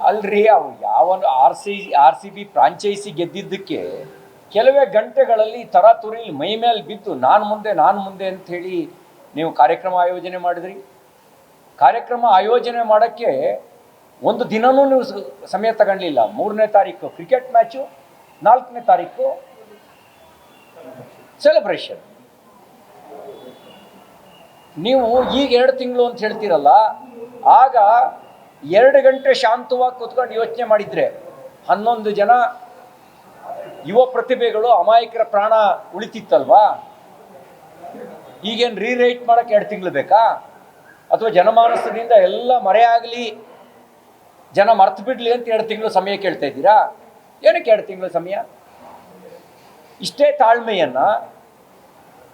ಅಲ್ರಿ ಅವು ಯಾವನು ಆರ್ ಸಿ ಬಿ ಫ್ರಾಂಚೈಸಿ ಗೆದ್ದಿದ್ದಕ್ಕೆ ಕೆಲವೇ ಗಂಟೆಗಳಲ್ಲಿ ತರಾತುರಿಲಿ ಮೈ ಮೇಲೆ ಬಿದ್ದು ನಾನು ಮುಂದೆ ಅಂತ ಹೇಳಿ ನೀವು ಕಾರ್ಯಕ್ರಮ ಆಯೋಜನೆ ಮಾಡಿದ್ರಿ. ಕಾರ್ಯಕ್ರಮ ಆಯೋಜನೆ ಮಾಡೋಕ್ಕೆ ಒಂದು ದಿನವೂ ನೀವು ಸಮಯ ತಗೊಳ್ಳಿಲ್ಲ. 3ನೇ ತಾರೀಕು ಕ್ರಿಕೆಟ್ ಮ್ಯಾಚು, 4ನೇ ತಾರೀಕು ಸೆಲೆಬ್ರೇಷನ್. ನೀವು ಈಗ 2 ತಿಂಗಳು ಅಂತ ಹೇಳ್ತೀರಲ್ಲ, ಆಗ 2 ಗಂಟೆ ಶಾಂತವಾಗಿ ಕೂತ್ಕೊಂಡು ಯೋಚನೆ ಮಾಡಿದರೆ 11 ಜನ ಯುವ ಪ್ರತಿಭೆಗಳು ಅಮಾಯಕರ ಪ್ರಾಣ ಉಳಿತಿತ್ತಲ್ವಾ? ಈಗೇನು ರೀರೈಟ್ ಮಾಡೋಕ್ಕೆ 2 ತಿಂಗಳು ಬೇಕಾ? ಅಥವಾ ಜನಮಾನಸದಿಂದ ಎಲ್ಲ ಮರೆಯಾಗಲಿ, ಜನ ಮರ್ತು ಬಿಡಲಿ ಅಂತ 2 ತಿಂಗಳು ಸಮಯ ಕೇಳ್ತಾ ಇದ್ದೀರಾ? ಏನಕ್ಕೆ 2 ತಿಂಗಳು ಸಮಯ? ಇಷ್ಟೇ ತಾಳ್ಮೆಯನ್ನು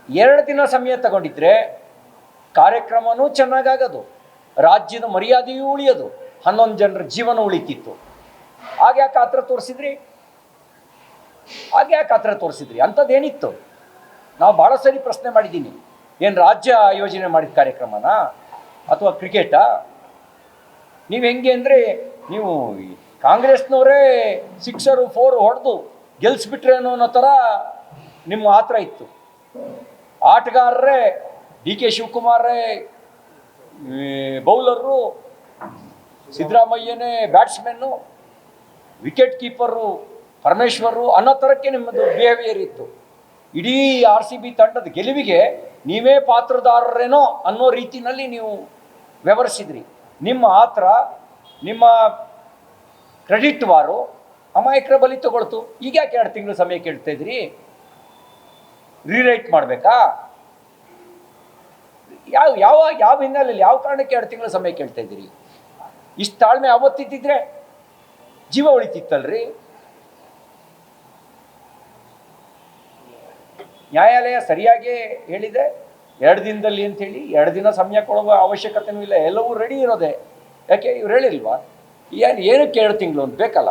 2 ದಿನ ಸಮಯ ತಗೊಂಡಿದ್ರೆ ಕಾರ್ಯಕ್ರಮವೂ ಚೆನ್ನಾಗಾಗೋದು, ರಾಜ್ಯದ ಮರ್ಯಾದೆಯೂ ಉಳಿಯೋದು, 11 ಜನರ ಜೀವನ ಉಳಿತಿತ್ತು. ಯಾಕೆ ಆತರ ತೋರಿಸಿದ್ರಿ? ಅಂಥದ್ದೇನಿತ್ತು? ನಾವು ಭಾಳ ಸರಿ ಪ್ರಶ್ನೆ ಮಾಡಿದ್ದೀನಿ. ಏನು ರಾಜ್ಯ ಆಯೋಜನೆ ಮಾಡಿದ ಕಾರ್ಯಕ್ರಮನ ಅಥವಾ ಕ್ರಿಕೆಟಾ? ನೀವು ಹೆಂಗೆ ಅಂದರೆ, ನೀವು ಕಾಂಗ್ರೆಸ್ನವರೇ 6 4 ಹೊಡೆದು ಗೆಲ್ಲಿಸ್ಬಿಟ್ರೇನೋ ಅನ್ನೋ ಥರ ನಿಮ್ಮ ಆತರ ಇತ್ತು. ಆಟಗಾರರೇ ಡಿ ಕೆ ಶಿವಕುಮಾರೇ ಬೌಲರು, ಸಿದ್ದರಾಮಯ್ಯನೇ ಬ್ಯಾಟ್ಸ್ಮನ್ನು, ವಿಕೆಟ್ ಕೀಪರು ಪರಮೇಶ್ವರು ಅನ್ನೋ ಥರಕ್ಕೆ ನಿಮ್ಮದು ಬಿಹೇವಿಯರ್ ಇತ್ತು. ಇಡೀ RCB ತಂಡದ ಗೆಲುವಿಗೆ ನೀವೇ ಪಾತ್ರದಾರರೇನೋ ಅನ್ನೋ ರೀತಿಯಲ್ಲಿ ನೀವು ವ್ಯವಹರಿಸಿದ್ರಿ. ನಿಮ್ಮ ಆತರ, ನಿಮ್ಮ ಕ್ರೆಡಿಟ್ ವಾರು ಅಮಾಯಕರ ಬಲಿ ತಗೊಳ್ತು. ಈಗ ಯಾಕೆ 2 ತಿಂಗಳು ಸಮಯ ಕೇಳ್ತಾ ಇದ್ರಿ? ರೀರೈಟ್ ಮಾಡಬೇಕಾ? ಯಾವ ಹಿನ್ನೆಲೆಯಲ್ಲಿ, ಯಾವ ಕಾರಣಕ್ಕೆ 2 ತಿಂಗಳು ಸಮಯ ಕೇಳ್ತಾ ಇದ್ದೀರಿ? ಇಷ್ಟು ತಾಳ್ಮೆ ಅವತ್ತಿದ್ದಿದ್ರೆ ಜೀವ ಉಳಿತಿತ್ತಲ್ರಿ. ನ್ಯಾಯಾಲಯ ಸರಿಯಾಗಿ ಹೇಳಿದೆ 2 ದಿನದಲ್ಲಿ ಅಂಥೇಳಿ. 2 ದಿನ ಸಮಯ ಕೊಡುವ ಅವಶ್ಯಕತೆಯೂ ಇಲ್ಲ, ಎಲ್ಲವೂ ರೆಡಿ ಇರೋದೆ. ಯಾಕೆ ಇವ್ರು ಹೇಳಿಲ್ವಾ? ಏನಕ್ಕೆ 2 ತಿಂಗಳು ಅಂತ ಬೇಕಲ್ಲ?